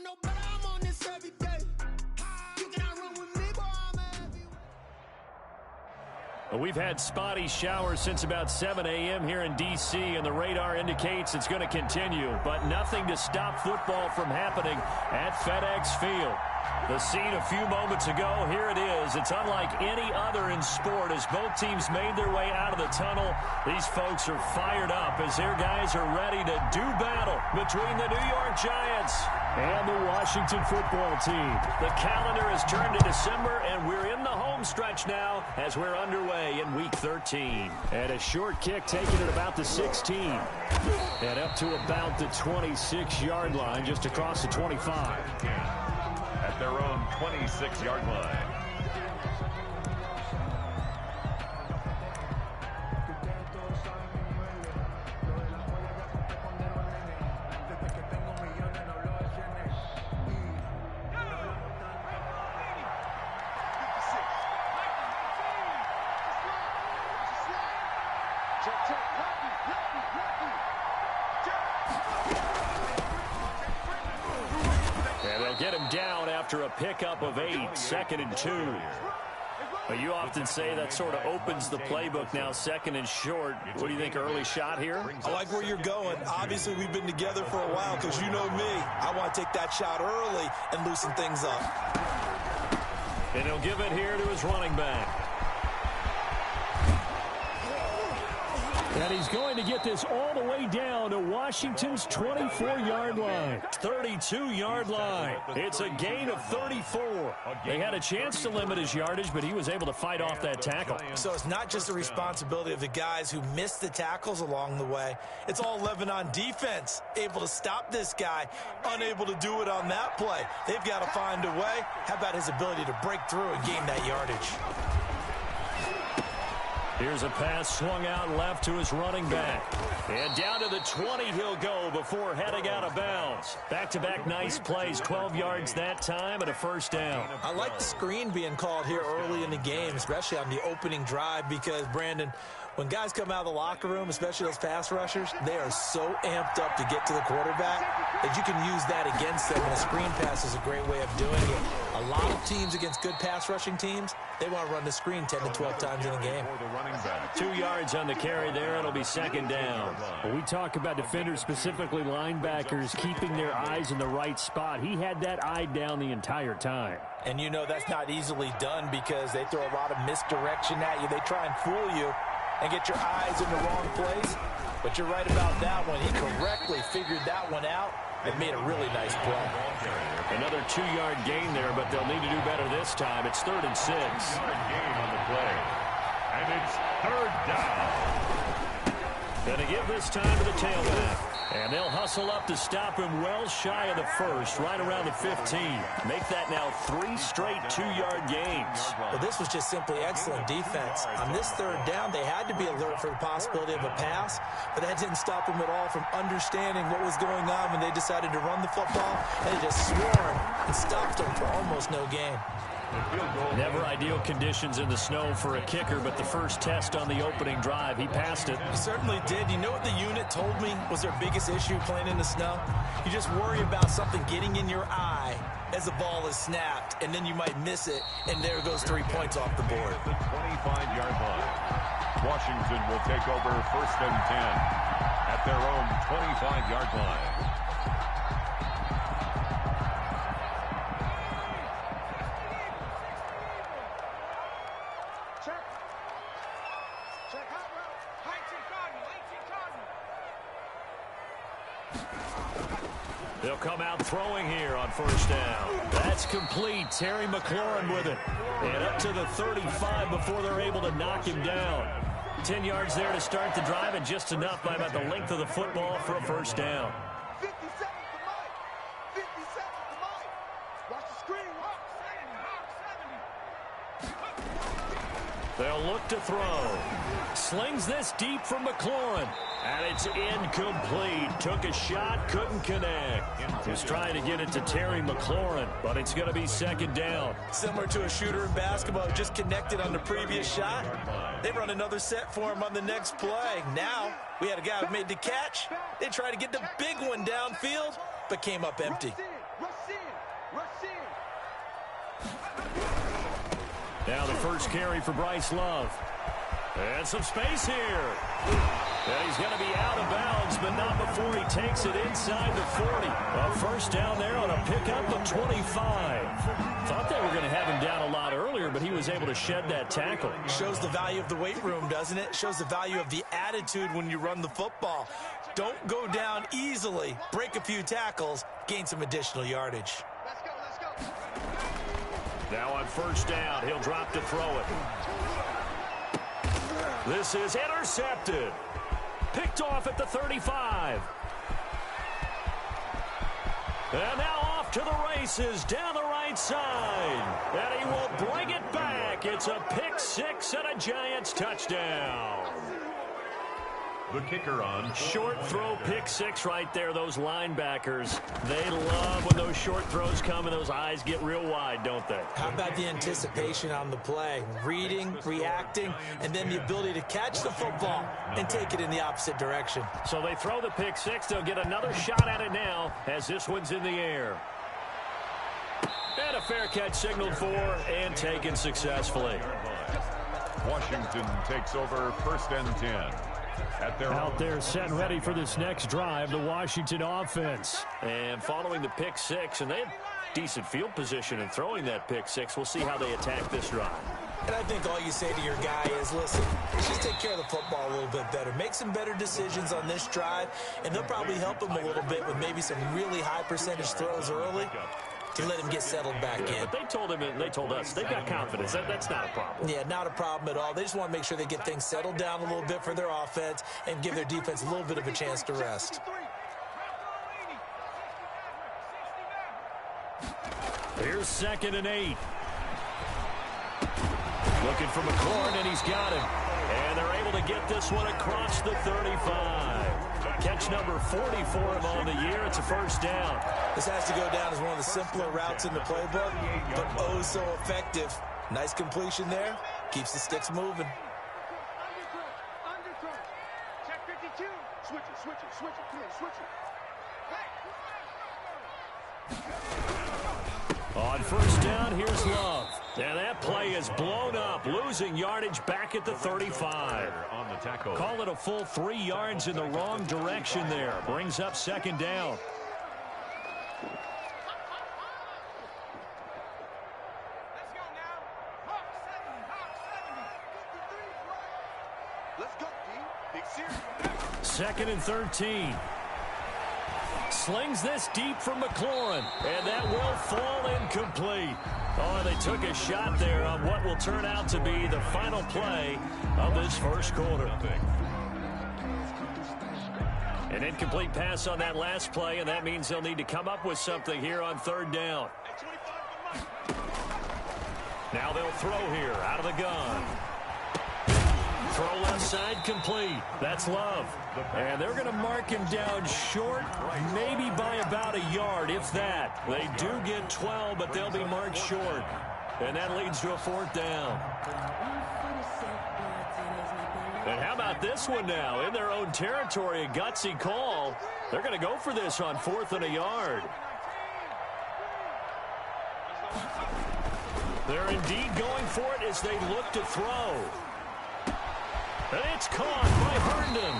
know better, I'm on this every day. You cannot run with me, boy, I'm heavy. We've had spotty showers since about 7 a.m. here in D.C., and the radar indicates it's going to continue, but nothing to stop football from happening at FedEx Field. The scene a few moments ago, here it is. It's unlike any other in sport as both teams made their way out of the tunnel. These folks are fired up as their guys are ready to do battle between the New York Giants and the Washington football team. The calendar has turned to December, and we're in the home stretch now as we're underway in Week 13. And a short kick taken at about the 16. And up to about the 26-yard line, just across the 25. At their own 26-yard line. Get him down after a pickup of 8, 2nd and 2. But you often say that sort of opens the playbook now, 2nd and short. What do you think, early shot here? I like where you're going. Obviously, we've been together for a while because you know me. I want to take that shot early and loosen things up. And he'll give it here to his running back. And he's going to get this all the way down to Washington's 24-yard line. 32-yard line. It's a gain of 34. They had a chance to limit his yardage, but he was able to fight off that tackle. So it's not just the responsibility of the guys who missed the tackles along the way. It's all 11 on defense, able to stop this guy, unable to do it on that play. They've got to find a way. How about his ability to break through and gain that yardage? Here's a pass swung out left to his running back. And down to the 20 he'll go before heading out of bounds. Back-to-back nice plays, 12 yards that time and a first down. I like the screen being called here early in the game, especially on the opening drive, because, Brandon, when guys come out of the locker room, especially those pass rushers, they are so amped up to get to the quarterback that you can use that against them, and a screen pass is a great way of doing it. A lot of teams against good pass rushing teams, they want to run the screen 10 to 12 times in a game. 2 yards on the carry there. It'll be 2nd down. When we talk about defenders, specifically linebackers, keeping their eyes in the right spot, he had that eye down the entire time. And you know that's not easily done because they throw a lot of misdirection at you. They try and fool you and get your eyes in the wrong place. But you're right about that one. He correctly figured that one out and made a really nice play. Another 2-yard gain there, but they'll need to do better this time. It's 3rd and 6. Game on the play. And it's 3rd down. Gonna give this time to the tailback. And they'll hustle up to stop him well shy of the first, right around the 15. Make that now 3 straight 2-yard gains. Well, this was just simply excellent defense. On this 3rd down, they had to be alert for the possibility of a pass, but that didn't stop them at all from understanding what was going on when they decided to run the football. They just swarmed and stopped them for almost no gain. Never ideal conditions in the snow for a kicker, but the first test on the opening drive, he passed it. He certainly did. You know what the unit told me was their biggest issue playing in the snow? You just worry about something getting in your eye as the ball is snapped, and then you might miss it, and there goes 3 points off the board. The 25-yard line. Washington will take over 1st and 10 at their own 25-yard line. They'll come out throwing here on 1st down. That's complete. Terry McLaurin with it. And up to the 35 before they're able to knock him down. 10 yards there to start the drive, and just enough by about the length of the football for a 1st down. 50 seconds to Mike. 50 seconds to Mike. Watch the screen. They'll look to throw. Slings this deep from McLaurin. And it's incomplete. Took a shot, couldn't connect. Was trying to get it to Terry McLaurin, but it's going to be 2nd down. Similar to a shooter in basketball who just connected on the previous shot. They run another set for him on the next play. Now, we had a guy who made the catch. They tried to get the big one downfield, but came up empty. Rush in. Now the first carry for Bryce Love. And some space here. And he's going to be out of bounds, but not before he takes it inside the 40. A first down there on a pickup of 25. Thought they were going to have him down a lot earlier, but he was able to shed that tackle. Shows the value of the weight room, doesn't it? Shows the value of the attitude when you run the football. Don't go down easily. Break a few tackles. Gain some additional yardage. Let's go, let's go. Now on first down, he'll drop to throw it. This is intercepted. Picked off at the 35. And now off to the races down the right side. And he will bring it back. It's a pick six and a Giants touchdown. The kicker on Short throw pick six right there. Those linebackers, they love when those short throws come and those eyes get real wide, don't they? How about the anticipation on the play? Reading, reacting, and then the ability to catch the football and take it in the opposite direction. So they throw the pick six. They'll get another shot at it now as this one's in the air. And a fair catch signaled for and taken successfully. Washington takes over first and 10. Out there set and ready for this next drive, the Washington offense. And following the pick six, and they had decent field position in throwing that pick six. We'll see how they attack this drive. And I think all you say to your guy is, listen, let's just take care of the football a little bit better. Make some better decisions on this drive, and they'll probably help him a little bit with maybe some really high percentage throws early to let him get settled back in. But they told him, and they told us, they've got confidence. That's not a problem. Yeah, not a problem at all. They just want to make sure they get things settled down a little bit for their offense and give their defense a little bit of a chance to rest. Here's 2nd and 8. Looking for McLaurin, and he's got him. And they're able to get this one across the 35. Catch number 40 for him on the year. It's a first down. This has to go down as one of the simpler routes in the playbook, but oh so effective. Nice completion there. Keeps the sticks moving. Check 52. Switch it, switch it, switch it, please, switch it. On first down, here's Love. And that play is blown up, losing yardage back at the 35. on the tackle. Call it a full 3 yards in the wrong direction there. Brings up 2nd down. Let's go, D. Big series. 2nd and 13. Slings this deep from McLaurin, and that will fall incomplete. Oh, they took a shot there on what will turn out to be the final play of this first quarter. An incomplete pass on that last play, and that means they'll need to come up with something here on 3rd down. Now they'll throw here out of the gun. Throw left side complete. That's Love. And they're going to mark him down short, maybe by about a yard, if that. They do get 12, but they'll be marked short. And that leads to a 4th down. And how about this one now? In their own territory, a gutsy call. They're going to go for this on 4th and a yard. They're indeed going for it as they look to throw. And it's caught by Herndon.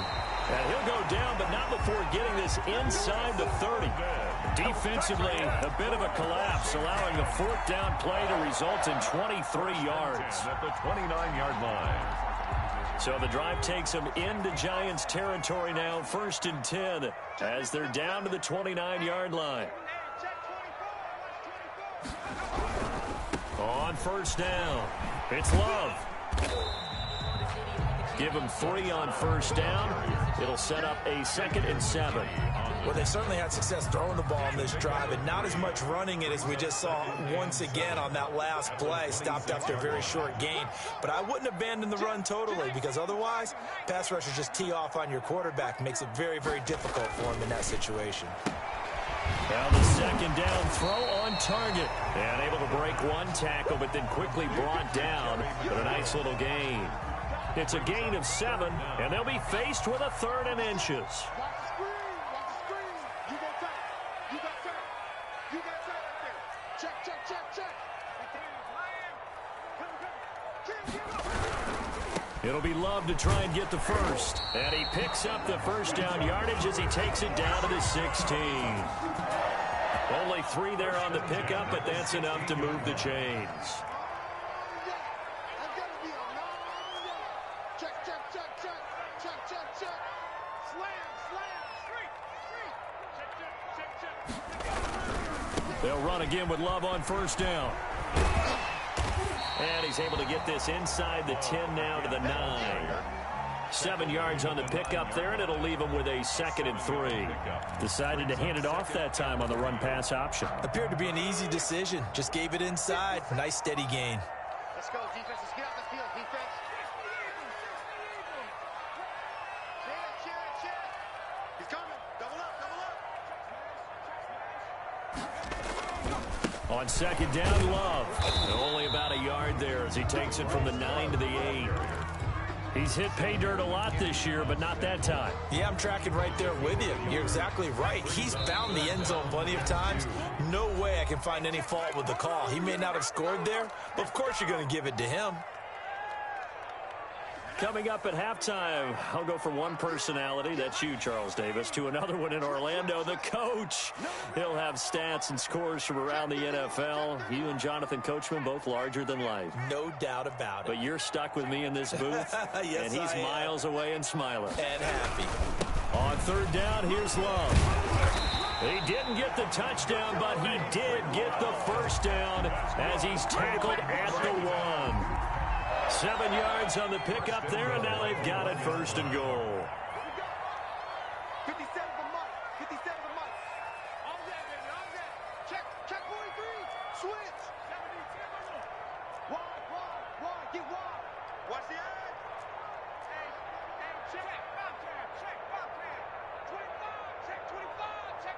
And he'll go down, but not before getting this inside the 30. Defensively, a bit of a collapse, allowing the 4th down play to result in 23 yards. At the 29-yard line. So the drive takes them into Giants territory now, 1st and 10, as they're down to the 29-yard line. On first down, it's Love. Give them 3 on first down. It'll set up a 2nd and 7. Well, they certainly had success throwing the ball on this drive, and not as much running it as we just saw once again on that last play. Stopped after a very short gain. But I wouldn't abandon the run totally, because otherwise, pass rushers just tee off on your quarterback. Makes it very, very difficult for him in that situation. Now the 2nd down throw on target. And able to break one tackle, but then quickly brought down with a nice little gain. It's a gain of 7, and they'll be faced with a 3rd and inches. You got time right there. Check, check, check, check. It'll be Love to try and get the first. And he picks up the first down yardage as he takes it down to the 16. Only 3 there on the pickup, but that's enough to move the chains. They'll run again with Love on first down. And he's able to get this inside the 10 now to the 9. 7 yards on the pickup there, and it'll leave him with a 2nd and 3. Decided to hand it off that time on the run-pass option. Appeared to be an easy decision. Just gave it inside. Nice, steady gain. Let's go, defense. Let's get out the field, defense. Check. He's coming. Double up. On 2nd down, Love. Only about a yard there as he takes it from the 9 to the 8. He's hit pay dirt a lot this year, but not that time. Yeah, I'm tracking right there with you. You're exactly right. He's found the end zone plenty of times. No way I can find any fault with the call. He may not have scored there, but of course you're going to give it to him. Coming up at halftime, I'll go from one personality, that's you, Charles Davis, to another one in Orlando, the coach. He'll have stats and scores from around the NFL. You and Jonathan Coachman, both larger than life. No doubt about it. But you're stuck with me in this booth, yes, and he's miles away and smiling. And happy. On 3rd down, here's Love. He didn't get the touchdown, but he did get the first down as he's tackled at the 1. 7 yards on the pickup there, and now they've got it 1st and goal. 57 for Mike. 57 for Mike. On that, baby. On that. Check 43. Switch. 70. Wide. Get wide. Watch the edge. Hey, check. Bobcat. Check. Bobcat. 25. Check 25. Check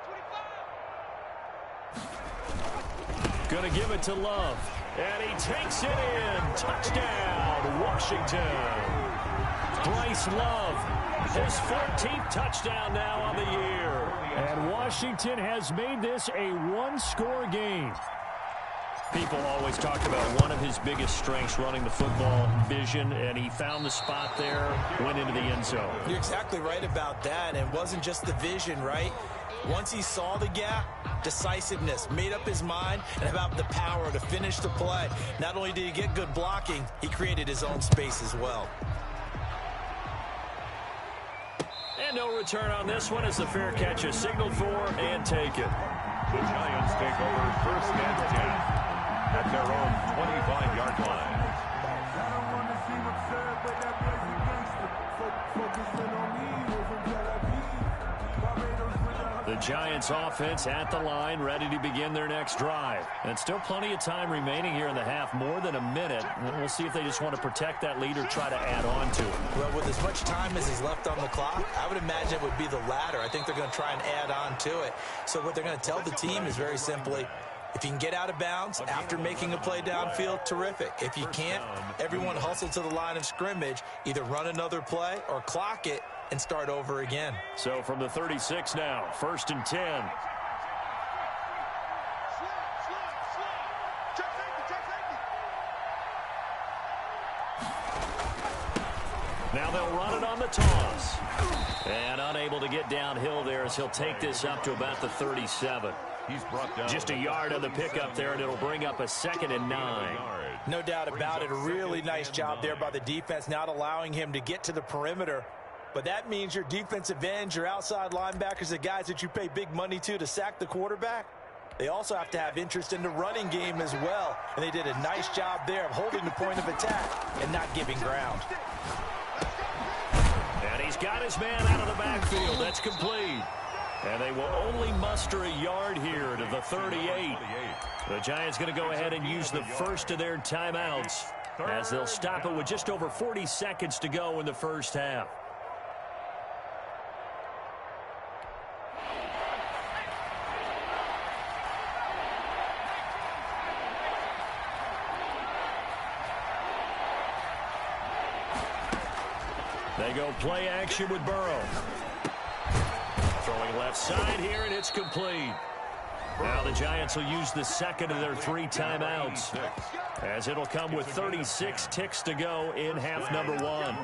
25. Going to give it to Love. And he takes it in. Touchdown, Washington. Bryce Love, his 14th touchdown now on the year. And Washington has made this a one-score game. People always talked about one of his biggest strengths, running the football, vision, and he found the spot there, went into the end zone. You're exactly right about that. And it wasn't just the vision, right? Once he saw the gap, decisiveness, made up his mind, and about the power to finish the play. Not only did he get good blocking, he created his own space as well. And no return on this one as the fair catch is signaled for and taken. The Giants take over 1st and 10 at their own 25-yard line. The Giants offense at the line, ready to begin their next drive. And still plenty of time remaining here in the half, more than a minute. We'll see if they just want to protect that lead or try to add on to it. Well, with as much time as is left on the clock, I would imagine it would be the latter. I think they're going to try and add on to it. So what they're going to tell the team is very simply, if you can get out of bounds after making a play downfield, terrific. If you can't, everyone hustle to the line of scrimmage, either run another play or clock it and start over again. So from the 36 now, 1st and 10. Now they'll run it on the toss. And unable to get downhill there as he'll take this up to about the 37. He's brought down just a yard on the pickup there, and it'll bring up a 2nd and 9. No doubt about it. A really nice job there by the defense, not allowing him to get to the perimeter. But that means your defensive ends, your outside linebackers, the guys that you pay big money to sack the quarterback, they also have to have interest in the running game as well. And they did a nice job there of holding the point of attack and not giving ground. And he's got his man out of the backfield. That's complete. And they will only muster a yard here to the 38. The Giants going to go ahead and use the first of their timeouts as they'll stop it with just over 40 seconds to go in the first half. They go play action with Burrow. Throwing left side here, and it's complete. Now the Giants will use the second of their 3 timeouts, as it'll come with 36 ticks to go in half number 1.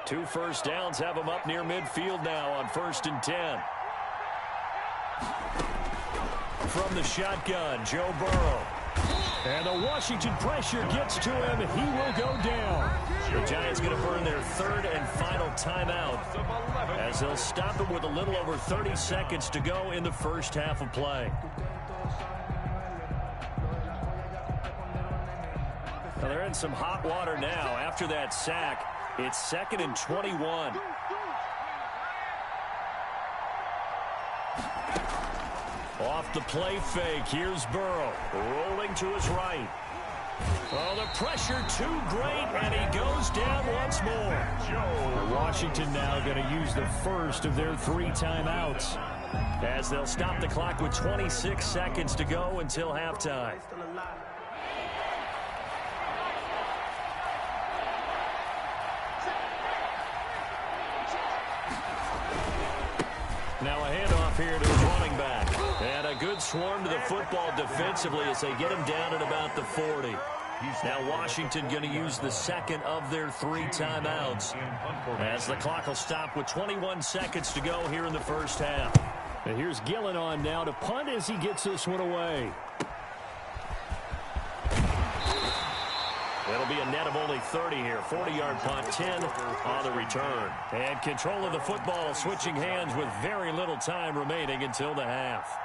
2 first downs have them up near midfield now on 1st and 10. From the shotgun, Joe Burrow. And the Washington pressure gets to him. He will go down. The Giants going to burn their 3rd and final timeout, as they'll stop it with a little over 30 seconds to go in the first half of play. Now they're in some hot water now. After that sack, it's 2nd and 21. Off the play fake, here's Burrow, rolling to his right. Oh, the pressure too great, and he goes down once more. Washington now going to use the first of their 3 timeouts, as they'll stop the clock with 26 seconds to go until halftime. Now a handoff here to his running back. And a good swarm to the football defensively as they get him down at about the 40. Now Washington going to use the second of their 3 timeouts, as the clock will stop with 21 seconds to go here in the first half. And here's Gillen on now to punt as he gets this one away. It'll be a net of only 30 here. 40-yard punt, 10 on the return. And control of the football switching hands with very little time remaining until the half.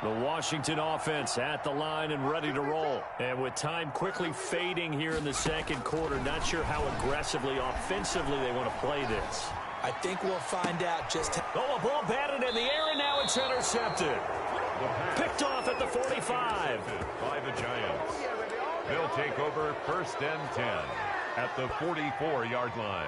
The Washington offense at the line and ready to roll. And with time quickly fading here in the second quarter, not sure how aggressively, offensively they want to play this. I think we'll find out just how. Oh, a ball batted in the air, and now it's intercepted. Picked off at the 45. By the Giants. They'll take over 1st and 10 at the 44-yard line.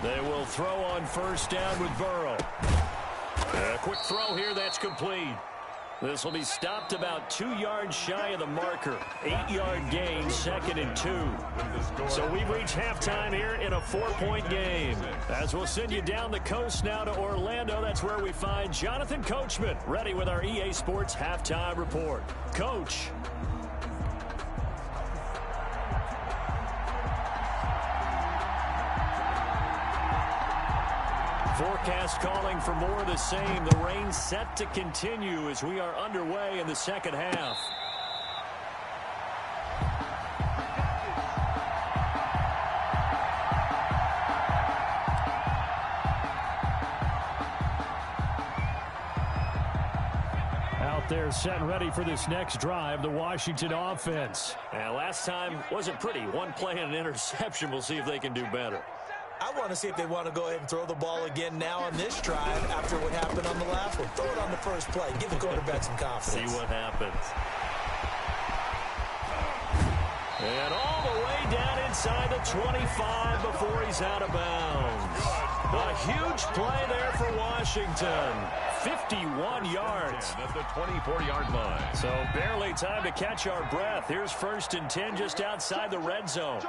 They will throw on 1st down with Burrow. A quick throw here, that's complete. This will be stopped about 2 yards shy of the marker. 8-yard gain, 2nd and 2. So we reach halftime here in a 4-point game. As we'll send you down the coast now to Orlando, that's where we find Jonathan Coachman, ready with our EA Sports halftime report. Coach. Forecast calling for more of the same. The rain set to continue as we are underway in the second half. Out there set and ready for this next drive, the Washington offense. And last time wasn't pretty. One play and an interception. We'll see if they can do better. I want to see if they want to go ahead and throw the ball again now on this drive after what happened on the last one. Throw it on the first play. Give the quarterback some confidence. See what happens. And all the way down inside the 25 before he's out of bounds. A huge play there for Washington. 51 yards. At the 24-yard line. So barely time to catch our breath. Here's 1st and 10 just outside the red zone.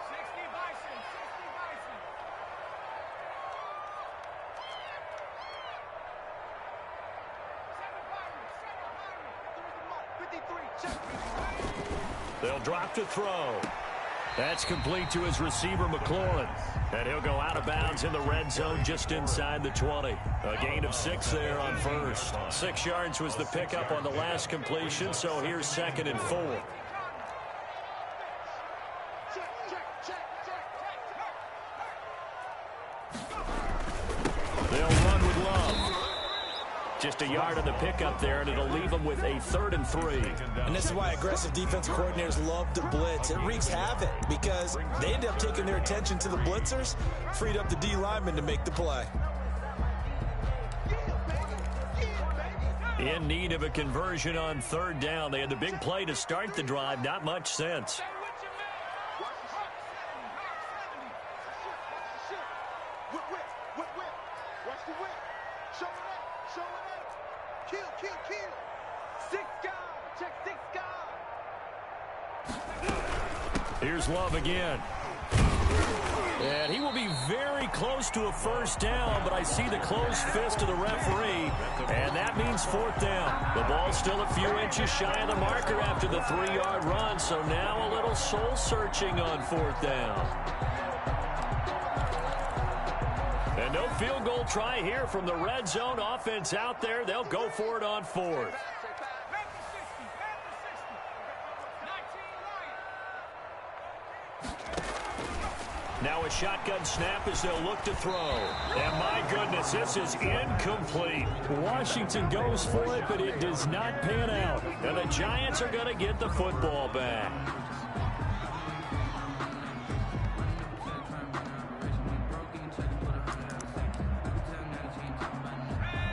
They'll drop to throw. That's complete to his receiver, McLaurin. And he'll go out of bounds in the red zone just inside the 20. A gain of 6 there on 1st. 6 yards was the pickup on the last completion, so here's 2nd and 4. They'll run with Love. Just a yard on the pickup there, and it'll leave them with a 3rd and 3. And this is why aggressive defensive coordinators love to blitz. It wreaks havoc because they end up taking their attention to the blitzers, freed up the D lineman to make the play. In need of a conversion on third down. They had the big play to start the drive. Not much sense. Here's Love again. And he will be very close to a first down, but I see the closed fist of the referee, and that means fourth down. The ball's still a few inches shy of the marker after the 3-yard run, so now a little soul-searching on fourth down. And no field goal try here from the red zone offense out there. They'll go for it on fourth. Now a shotgun snap as they'll look to throw. And my goodness, this is incomplete. Washington goes for it, but it does not pan out. And the Giants are going to get the football back.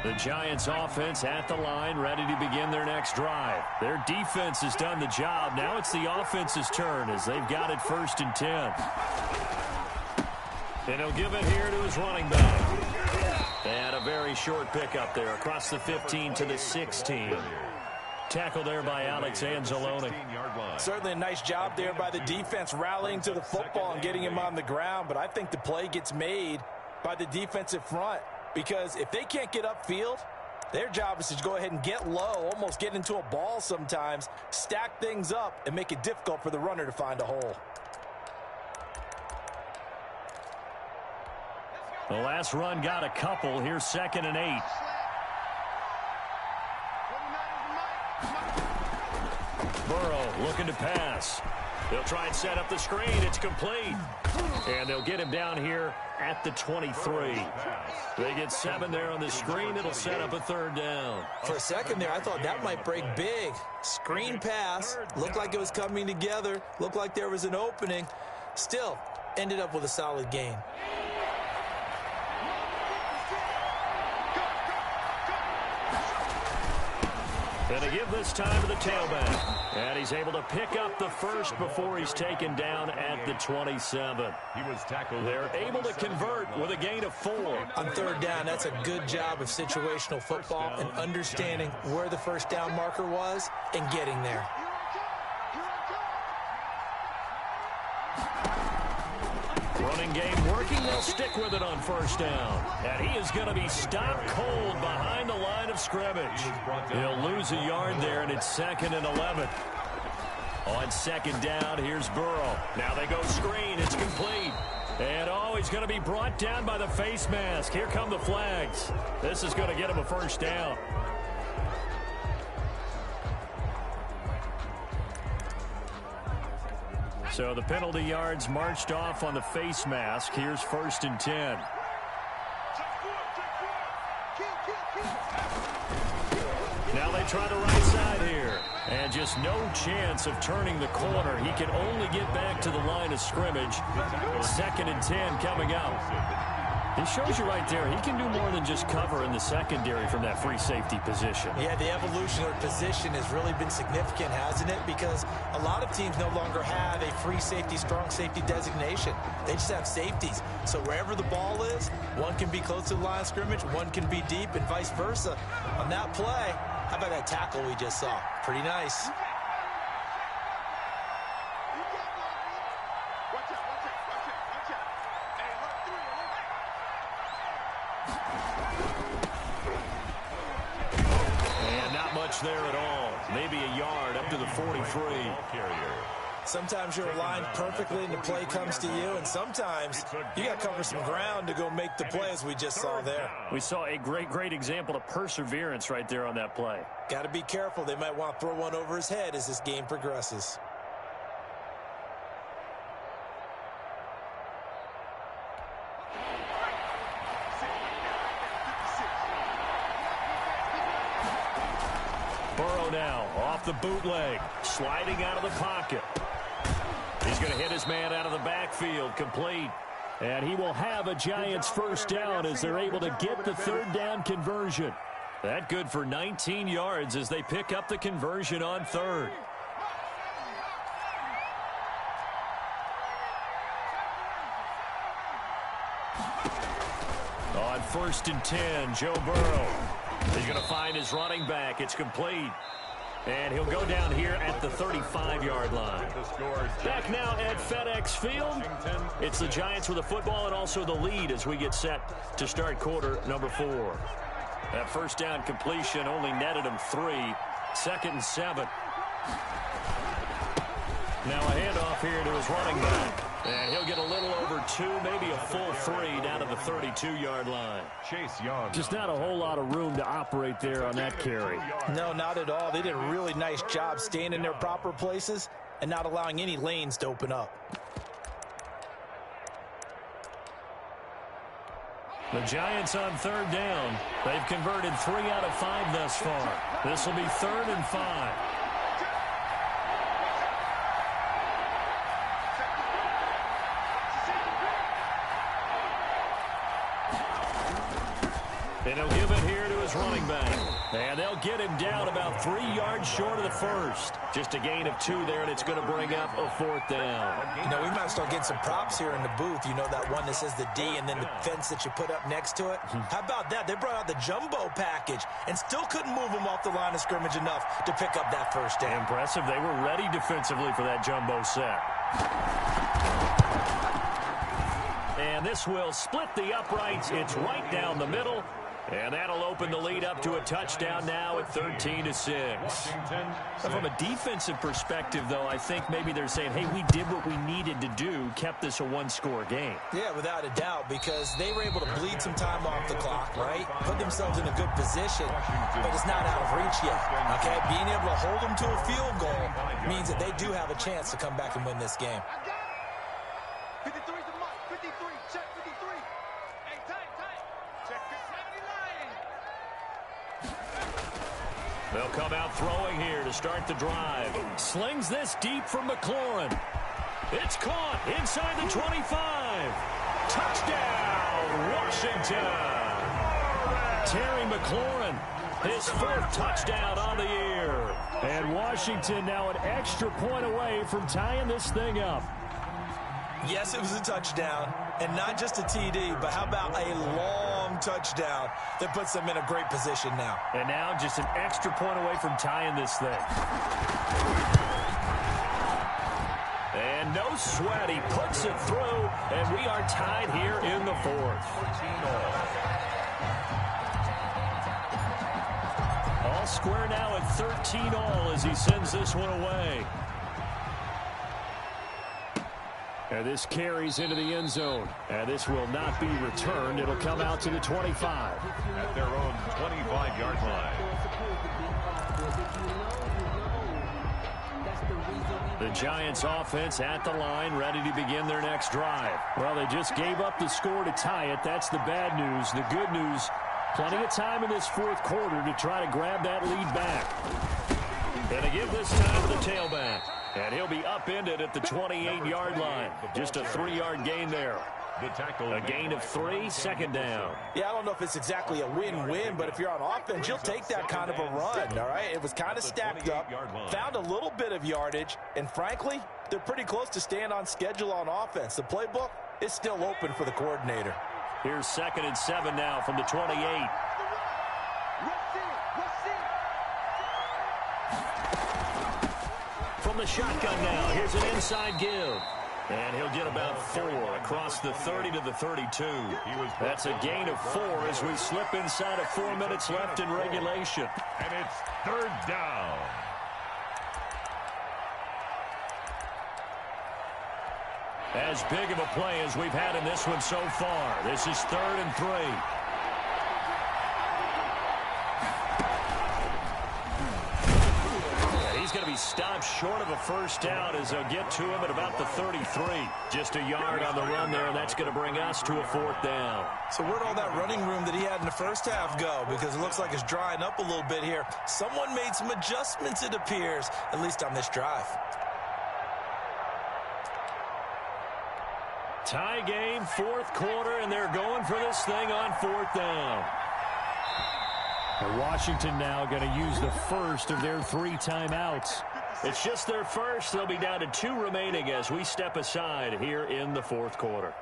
The Giants offense at the line, ready to begin their next drive. Their defense has done the job. Now it's the offense's turn as they've got it 1st and 10. And he'll give it here to his running back. And a very short pickup there across the 15 to the 16. Tackle there by Alex Anzalone. Certainly a nice job there by the defense rallying to the football and getting him on the ground. But I think the play gets made by the defensive front, because if they can't get upfield, their job is to go ahead and get low, almost get into a ball sometimes, stack things up, and make it difficult for the runner to find a hole. The last run got a couple. Here's 2nd and 8. Burrow looking to pass. They'll try and set up the screen. It's complete. And they'll get him down here at the 23. They get 7 there on the screen. It'll set up a 3rd down. For a second there, I thought that might break big. Screen pass. Looked like it was coming together. Looked like there was an opening. Still, ended up with a solid gain. And to give this time to the tailback. And he's able to pick up the first before he's taken down at the 27. He was tackled. They're able to convert with a gain of 4. On 3rd down, that's a good job of situational football and understanding where the first down marker was and getting there. Running game working. They'll stick with it on 1st down. And he is going to be stopped cold behind the line of scrimmage. He'll lose a yard there, and it's 2nd and 11. On 2nd down, here's Burrow. Now they go screen. It's complete. And, he's going to be brought down by the face mask. Here come the flags. This is going to get him a 1st down. So the penalty yards marched off on the face mask. Here's 1st and 10. Now they try the right side here. And just no chance of turning the corner. He can only get back to the line of scrimmage. 2nd and 10 coming up. It shows you right there, he can do more than just cover in the secondary from that free safety position. Yeah, the evolution of the position has really been significant, hasn't it? Because a lot of teams no longer have a free safety, strong safety designation. They just have safeties. So wherever the ball is, one can be close to the line of scrimmage, one can be deep, and vice versa. On that play, how about that tackle we just saw? Pretty nice. There at all. Maybe a yard up to the 43. Sometimes you're aligned perfectly and the play comes to you, and sometimes you got to cover some ground to go make the play, as we just saw there. We saw a great example of perseverance right there on that play. Got to be careful. They might want to throw one over his head as this game progresses. Now off the bootleg, sliding out of the pocket. He's going to hit his man out of the backfield, complete. And he will have a Giants 1st down as they're able to get the 3rd down conversion. That good for 19 yards as they pick up the conversion on third. On 1st and 10, Joe Burrow. He's going to find his running back. It's complete. And he'll go down here at the 35-yard line. Back now at FedEx Field. It's the Giants with the football and also the lead as we get set to start quarter number 4. That first down completion only netted him 3. 2nd and 7. Now a handoff here to his running back. And he'll get a little over 2, maybe a full 3 down to the 32-yard line. Chase Young. Just not a whole lot of room to operate there on that carry. No, not at all. They did a really nice job staying in their proper places and not allowing any lanes to open up. The Giants on 3rd down. They've converted 3 out of 5 thus far. This will be 3rd and 5. And he'll give it here to his running back. And they'll get him down about 3 yards short of the first. Just a gain of 2 there, and it's going to bring up a 4th down. You know, we might start getting some props here in the booth. You know, that one that says the D and then the fence that you put up next to it. How about that? They brought out the jumbo package and still couldn't move them off the line of scrimmage enough to pick up that first down. Impressive. They were ready defensively for that jumbo set. And this will split the uprights. It's right down the middle. And that'll open the lead up to a touchdown now at 13-6. From a defensive perspective, though, I think maybe they're saying, hey, we did what we needed to do, kept this a one-score game. Yeah, without a doubt, because they were able to bleed some time off the clock, right? Put themselves in a good position, but it's not out of reach yet, okay? Being able to hold them to a field goal means that they do have a chance to come back and win this game. 53's the mark. 53. Check 53. Hey, tight. Check the 70 line. They'll come out throwing here to start the drive. Slings this deep from McLaurin. It's caught inside the 25. Touchdown, Washington. Terry McLaurin, his 4th touchdown on the year. And Washington now an extra point away from tying this thing up. Yes, it was a touchdown, and not just a TD, but how about a long touchdown that puts them in a great position now. And now just an extra point away from tying this thing. And no sweat, he puts it through, and we are tied here in the 4th. All square now at 13-all as he sends this one away. And this carries into the end zone. And this will not be returned. It'll come out to the 25. At their own 25-yard line. The Giants offense at the line, ready to begin their next drive. Well, they just gave up the score to tie it. That's the bad news. The good news, plenty of time in this 4th quarter to try to grab that lead back. And they give this time to the tailback. And he'll be upended at the 28-yard line. Just a 3-yard gain there. A gain of 3, 2nd down. Yeah, I don't know if it's exactly a win-win, but if you're on offense, you'll take that kind of a run, all right? It was kind of stacked up, found a little bit of yardage, and frankly, they're pretty close to staying on schedule on offense. The playbook is still open for the coordinator. Here's 2nd and 7 now from the 28. From the shotgun now, here's an inside give. And he'll get about 4 across the 30 to the 32. That's a gain of 4 as we slip inside of 4 minutes left in regulation. And it's 3rd down. As big of a play as we've had in this one so far. This is 3rd and 3. He's going to be stopped short of a first down as they'll get to him at about the 33. Just a yard on the run there, and that's going to bring us to a 4th down. So where'd all that running room that he had in the first half go? Because it looks like it's drying up a little bit here. Someone made some adjustments, it appears, at least on this drive. Tie game, 4th quarter, and they're going for this thing on 4th down. And Washington now going to use the first of their 3 timeouts. It's just their first. They'll be down to 2 remaining as we step aside here in the fourth quarter.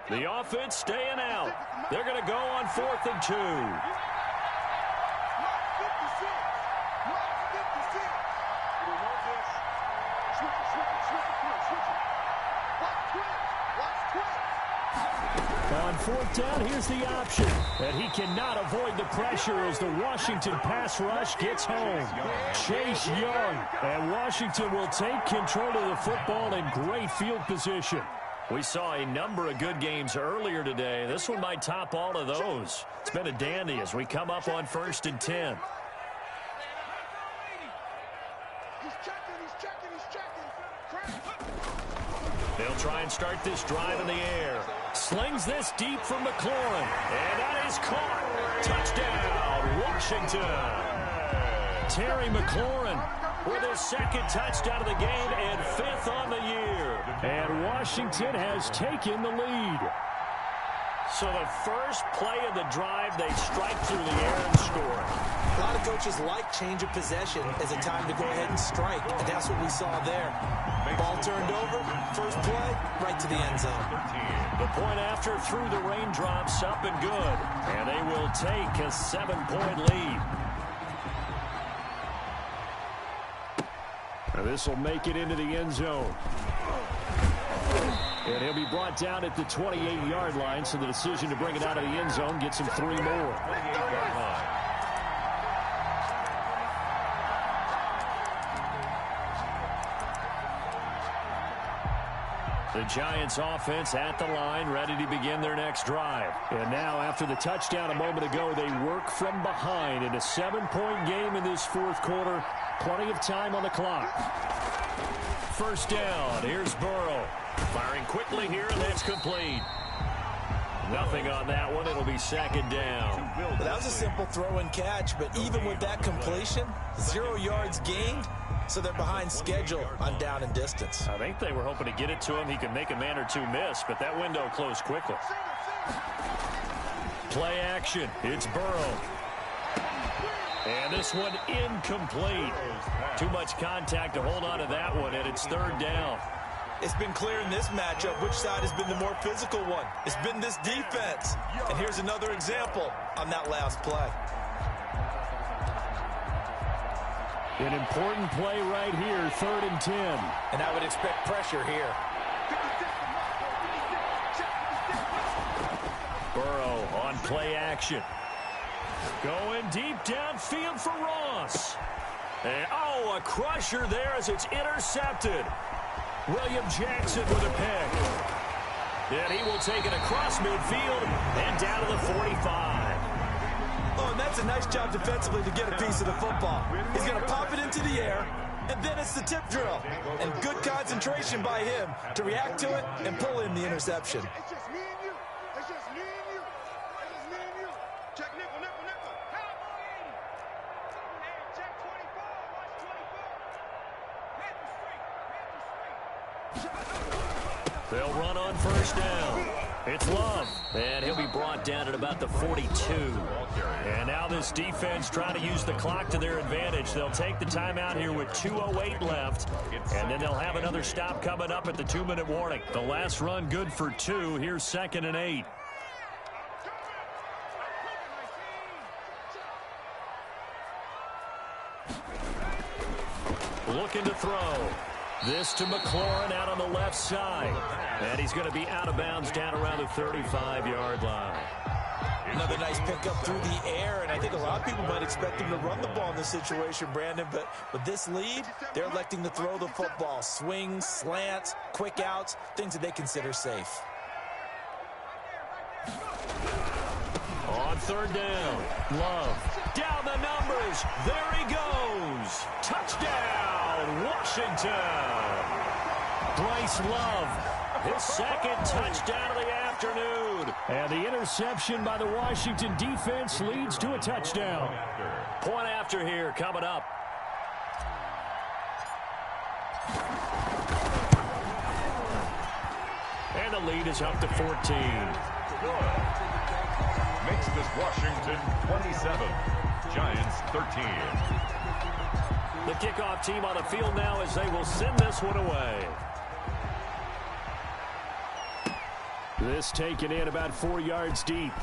The offense staying out. They're going to go on 4th and 2. On 4th down, here's the option. And he cannot avoid the pressure as the Washington pass rush gets home. Chase Young. And Washington will take control of the football in great field position. We saw a number of good games earlier today. This one might top all of those. It's been a dandy as we come up on 1st and 10. They'll try and start this drive in the air. Slings this deep from McLaurin. And that is caught. Touchdown, Washington. Terry McLaurin with his 2nd touchdown of the game and 5th on the year. And Washington has taken the lead. So the first play of the drive, they strike through the air and score. A lot of coaches like change of possession as a time to go ahead and strike, and that's what we saw there. Ball turned over, first play, right to the end zone. The point after through the raindrops, up and good. And they will take a 7-point lead. Now this will make it into the end zone. And he'll be brought down at the 28-yard line, so the decision to bring it out of the end zone gets him 3 more. The Giants offense at the line, ready to begin their next drive. And now, after the touchdown a moment ago, they work from behind in a 7-point game in this fourth quarter. Plenty of time on the clock. First down. Here's Burrow. Firing quickly here, and that's complete. Nothing on that one. It'll be 2nd down. Well, that was a simple throw and catch, but even with that completion, 0 yards gained, so they're behind schedule on down and distance. I think they were hoping to get it to him. He could make a man or two miss, but that window closed quickly. Play action. It's Burrow. And this one incomplete. Too much contact to hold on to that one, and it's 3rd down. It's been clear in this matchup which side has been the more physical one. It's been this defense. And here's another example on that last play. An important play right here, 3rd and 10. And I would expect pressure here. Burrow on play action. Going deep downfield for Ross. And, oh, a crusher there as it's intercepted. William Jackson with a pick. And he will take it across midfield and down to the 45. Oh, and that's a nice job defensively to get a piece of the football. He's going to pop it into the air, and then it's the tip drill. And good concentration by him to react to it and pull in the interception. It's just me and you. It's just me and you. It's just me and you. Check nickel, nickel, nickel. Cowboy 80. Hey, check 24. Watch 24. They'll run on first down. It's Love, and he'll be brought down at about the 42. And now this defense trying to use the clock to their advantage. They'll take the timeout here with 2:08 left, and then they'll have another stop coming up at the 2-minute warning. The last run good for 2. Here's 2nd and 8. Looking to throw. This to McLaurin out on the left side. And he's going to be out of bounds down around the 35-yard line. Another nice pickup through the air, and I think a lot of people might expect him to run the ball in this situation, Brandon, but with this lead, they're electing to throw the football. Swings, slants, quick outs, things that they consider safe. On third down, Love. Down the numbers. There he goes. Touchdown, Washington. Bryce Love, his second touchdown of the afternoon. And the interception by the Washington defense leads to a touchdown. Point after here coming up. And the lead is up to 14. Makes this Washington 27, Giants 13. The kickoff team on the field now as they will send this one away. This taken in about 4 yards deep.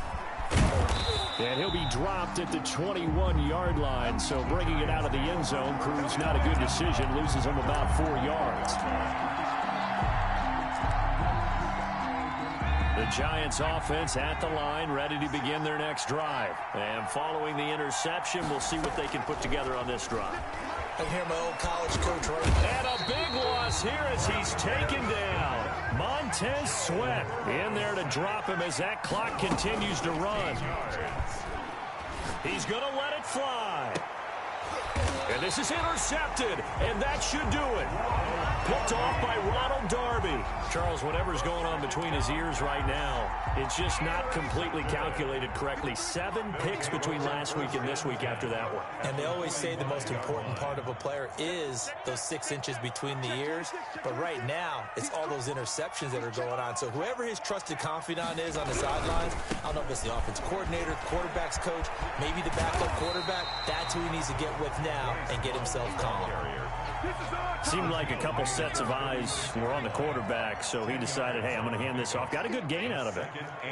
And he'll be dropped at the 21-yard line, so bringing it out of the end zone proves not a good decision, loses him about 4 yards. The Giants offense at the line, ready to begin their next drive. And following the interception, we'll see what they can put together on this drive. I hear my old college coach right. And a big loss here as he's taken down. Montez Sweat in there to drop him as that clock continues to run. He's going to let it fly. And this is intercepted, and that should do it. Picked off by Ronald Darby. Charles, whatever's going on between his ears right now, it's just not completely calculated correctly. 7 picks between last week and this week after that one. And they always say the most important part of a player is those 6 inches between the ears. But right now, it's all those interceptions that are going on. So whoever his trusted confidant is on the sidelines, I don't know if it's the offense coordinator, quarterback's coach, maybe the backup quarterback, that's who he needs to get with now and get himself calm. Seemed like a couple sets of eyes were on the quarterback, so he decided, hey, I'm going to hand this off. Got a good gain out of it.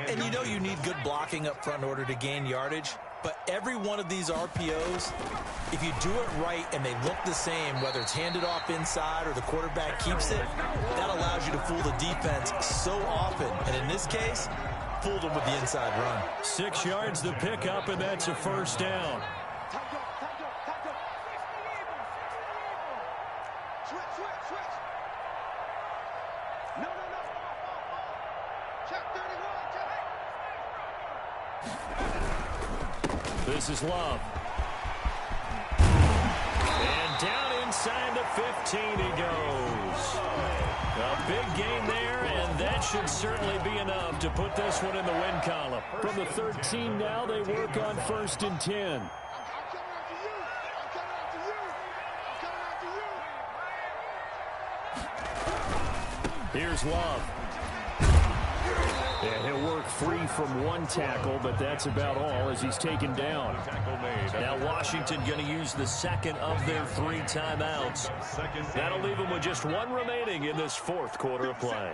And you know you need good blocking up front in order to gain yardage. But every one of these RPOs, if you do it right and they look the same, whether it's handed off inside or the quarterback keeps it, that allows you to fool the defense so often. And in this case, fooled them with the inside run. 6 yards the pickup, and that's a first down. This is Love. And down inside the 15 he goes. A big gain there, and that should certainly be enough to put this one in the win column. From the 13 now, they work on 1st and 10. Here's Love. And he'll work free from 1 tackle, but that's about all as he's taken down. Now Washington going to use the second of their 3 timeouts. That'll leave them with just 1 remaining in this 4th quarter of play.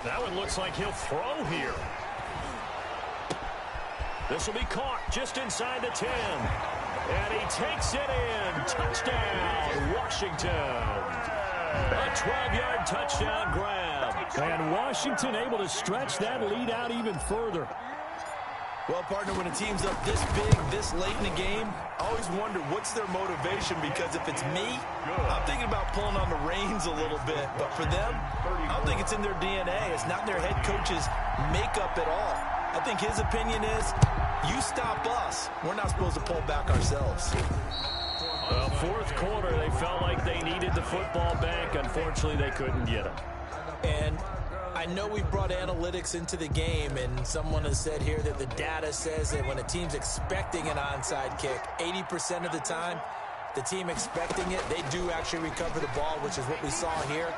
That one looks like he'll throw here. This will be caught just inside the 10. And he takes it in. Touchdown, Washington. A 12-yard touchdown grab. And Washington able to stretch that lead out even further. Well, partner, when a team's up this big, this late in the game, I always wonder what's their motivation, because if it's me, I'm thinking about pulling on the reins a little bit. But for them, I don't think it's in their DNA. It's not their head coach's makeup at all. I think his opinion is, you stop us. We're not supposed to pull back ourselves. Well, 4th quarter, they felt like they needed the football back. Unfortunately, they couldn't get it. And I know we brought analytics into the game, and someone has said here that the data says that when a team's expecting an onside kick, 80% of the time, the team expecting it, they do actually recover the ball, which is what we saw here.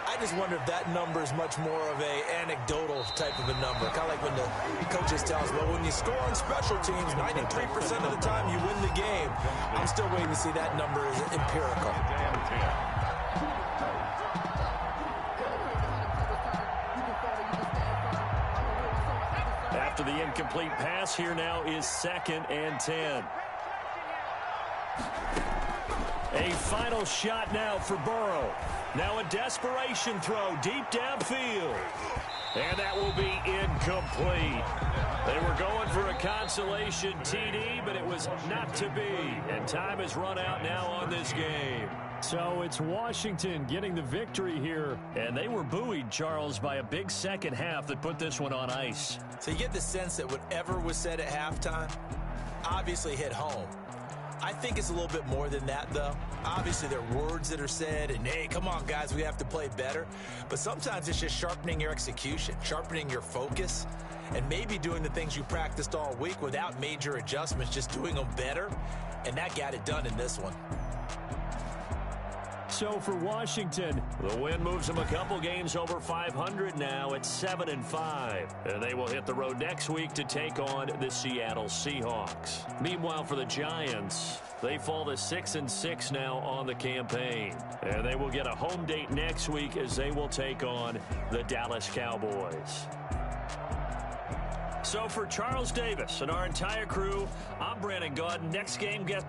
I just wonder if that number is much more of a anecdotal type of a number. Kind of like when the coaches tell us, well, when you score on special teams, 93% of the time you win the game. I'm still waiting to see that number is empirical. After the incomplete pass, here now is 2nd and 10. A final shot now for Burrow. Now a desperation throw deep downfield. And that will be incomplete. They were going for a consolation TD, but it was not to be. And time has run out now on this game. So it's Washington getting the victory here. And they were buoyed, Charles, by a big second half that put this one on ice. So you get the sense that whatever was said at halftime obviously hit home. I think it's a little bit more than that, though. Obviously, there are words that are said, and, hey, come on, guys, we have to play better. But sometimes it's just sharpening your execution, sharpening your focus, and maybe doing the things you practiced all week without major adjustments, just doing them better. And that got it done in this one. So for Washington, the win moves them a couple games over 500 now at 7-5. And they will hit the road next week to take on the Seattle Seahawks. Meanwhile, for the Giants, they fall to 6-6 now on the campaign. And they will get a home date next week as they will take on the Dallas Cowboys. So for Charles Davis and our entire crew, I'm Brandon Gaudin. Next game, guest...